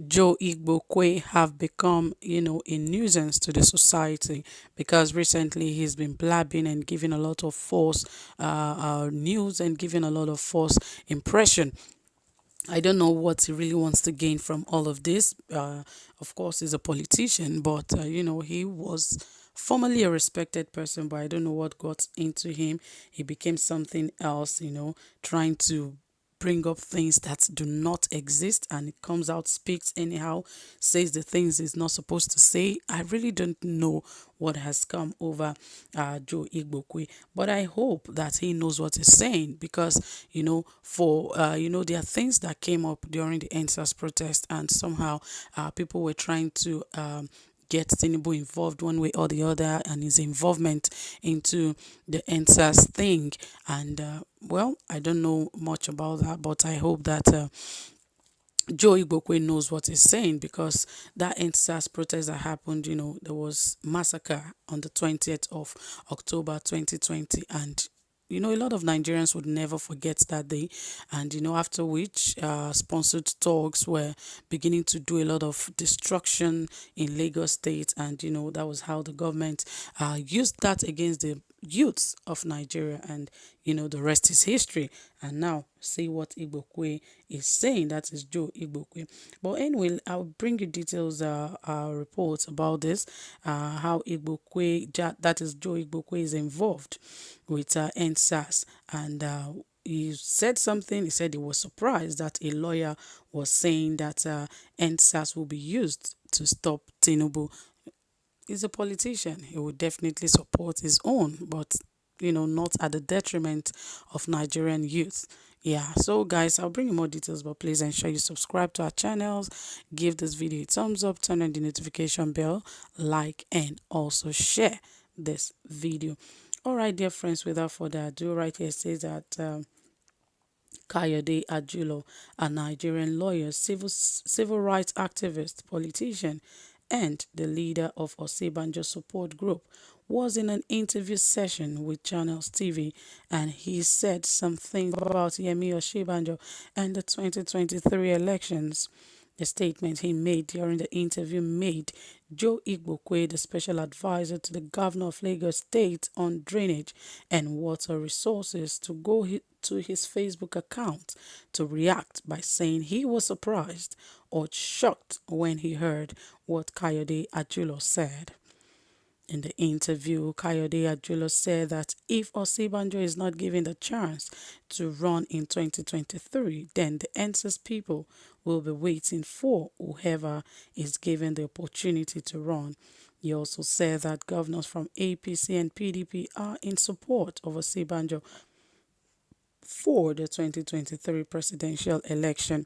Joe Igbokwe have become, a nuisance to the society because recently he's been blabbing and giving a lot of false news and giving a lot of false impression. I don't know what he really wants to gain from all of this. Of course, he's a politician, but he was formerly a respected person, but I don't know what got into him. He became something else, trying to bring up things that do not exist, and it comes out, speaks anyhow, says the things he's not supposed to say. I really don't know what has come over Joe Igbokwe, but I hope that he knows what he's saying because there are things that came up during the NSAS protest, and somehow people were trying to get TINUBU involved one way or the other, and his involvement into the NSAS thing. And I don't know much about that, but I hope that Joe Igbokwe knows what he's saying, because that NSAS protest that happened, there was massacre on the 20th of October 2020, and a lot of Nigerians would never forget that day. And after which sponsored talks were beginning to do a lot of destruction in Lagos State, and that was how the government used that against the youths of Nigeria, and the rest is history. And now see what Igbokwe is saying. That is Joe Igbokwe. But anyway, I'll bring you details, reports about this, how that is Joe Igbokwe, is involved with NSAS. And he said something. He said he was surprised that a lawyer was saying that NSAS will be used to stop Tinubu. He's a politician. He would definitely support his own, but not at the detriment of Nigerian youth. Yeah, so guys, I'll bring you more details, but please ensure you subscribe to our channels, give this video a thumbs up, turn on the notification bell, like, and also share this video. All right, dear friends, without further ado, right here says that Kayode Ajulo, a Nigerian lawyer, civil rights activist, politician, and the leader of Osinbajo support group, was in an interview session with Channels TV, and he said some things about Yemi Osinbajo and the 2023 elections. The statement he made during the interview made Joe Igbokwe the special advisor to the governor of Lagos State on drainage and water resources to his Facebook account to react by saying he was surprised or shocked when he heard what Kayode Ajulo said. In the interview, Kayode Ajulo said that if Osinbajo is not given the chance to run in 2023, then the NSAS people will be waiting for whoever is given the opportunity to run. He also said that governors from APC and PDP are in support of Osinbajo for the 2023 presidential election.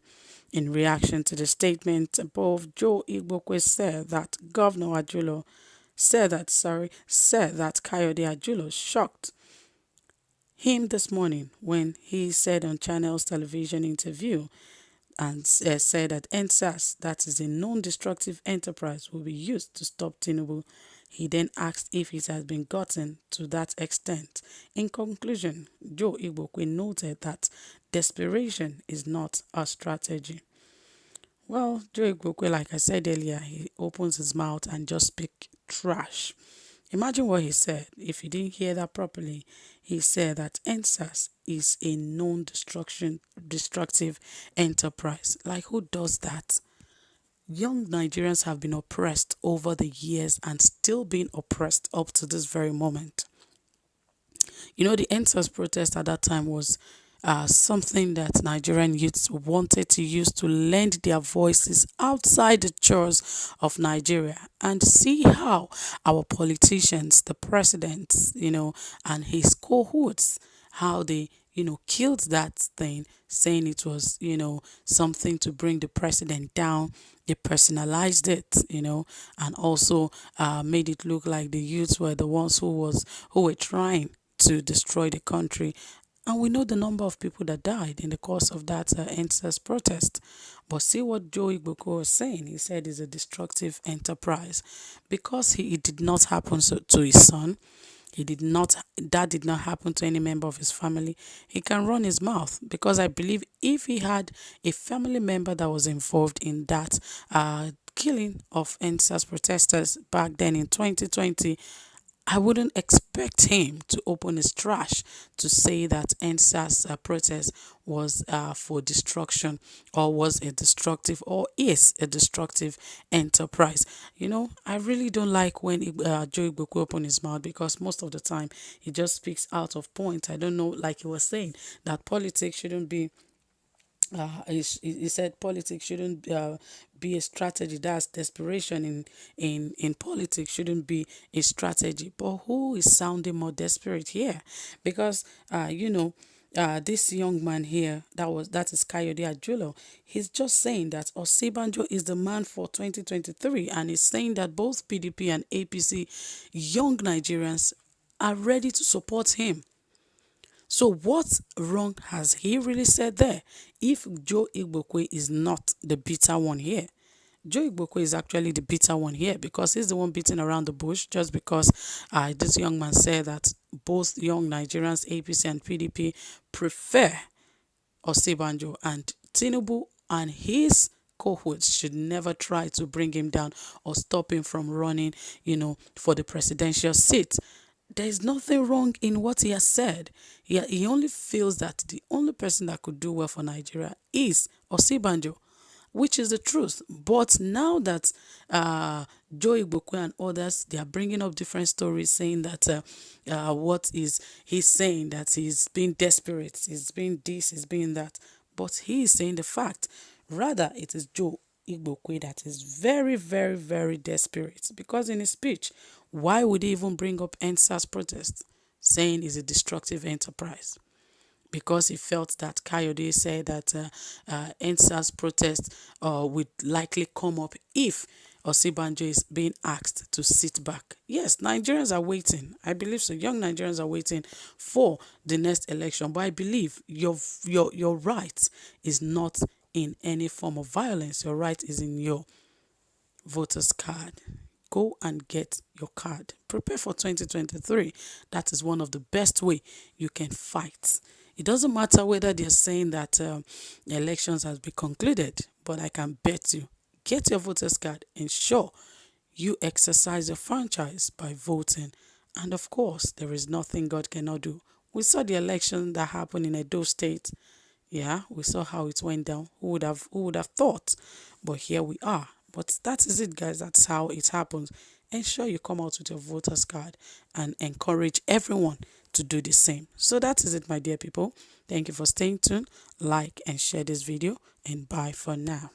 In reaction to the statement above, Joe Igbokwe said that Governor Ajulo said that Kayode Ajulo shocked him this morning when he said on Channel's television interview and said that NSAS, that is a non-destructive enterprise, will be used to stop Tinubu. He then asked if it has been gotten to that extent. In conclusion, Joe Igbokwe noted that desperation is not a strategy. Well, Joe Igbokwe, like I said earlier, he opens his mouth and just speak trash. Imagine what he said. If you didn't hear that properly, he said that NSAS is a destructive enterprise. Like, who does that? Young Nigerians have been oppressed over the years and still being oppressed up to this very moment. The NSAS protest at that time was something that Nigerian youths wanted to use to lend their voices outside the shores of Nigeria, and see how our politicians, the presidents, and his cohorts, how they killed that thing, saying it was, something to bring the president down. They personalized it, and also made it look like the youths were the ones who were trying to destroy the country. And we know the number of people that died in the course of that NSAS protest. But see what Joe Igbokwe was saying. He said it's a destructive enterprise because it did not happen to his son. That did not happen to any member of his family, he can run his mouth, because I believe if he had a family member that was involved in that killing of NSAS protesters back then in 2020, I wouldn't expect him to open his trash to say that NSAS protest was for destruction, or was a destructive, or is a destructive enterprise. I really don't like when Joe Igboekwe open his mouth, because most of the time he just speaks out of point. I don't know, like he was saying, that politics shouldn't be he said politics shouldn't be a strategy. That's desperation in politics shouldn't be a strategy. But who is sounding more desperate here? Because this young man here, that is Kayode Ajulo, he's just saying that Osibanjo is the man for 2023, and he's saying that both PDP and APC young Nigerians are ready to support him. So what wrong has he really said there? If Joe Igboekwe is not the bitter one here, Joe Igboekwe is actually the bitter one here, because he's the one beating around the bush, just because this young man said that both young Nigerians, APC and PDP, prefer Osibanjo, and TINUBU and his cohorts should never try to bring him down or stop him from running, for the presidential seat. There is nothing wrong in what he has said. He only feels that the only person that could do well for Nigeria is Osibanjo, which is the truth. But now that Joe Igboekwe and others, they are bringing up different stories, saying that he's saying that he's being desperate, he's being this, he's being that. But he is saying the fact. Rather, it is Joe Igboekwe that is very, very, very desperate, because in his speech, why would he even bring up NSAS protest, saying it's a destructive enterprise? Because he felt that Kayode said that NSAS protest would likely come up if Osibanjo is being asked to sit back. Yes, Nigerians are waiting. I believe so. Young Nigerians are waiting for the next election. But I believe your right is not in any form of violence. Your right is in your voter's card. Go and get your card. Prepare for 2023. That is one of the best way you can fight. It doesn't matter whether they're saying that elections has been concluded, but I can bet you, get your voter's card. Ensure you exercise your franchise by voting. And of course, there is nothing God cannot do. We saw the election that happened in Edo State. Yeah, we saw how it went down. Who would have thought? But here we are. But that is it, guys. That's how it happens. Ensure you come out with your voter's card and encourage everyone to do the same. So that is it, my dear people. Thank you for staying tuned. Like and share this video, and bye for now.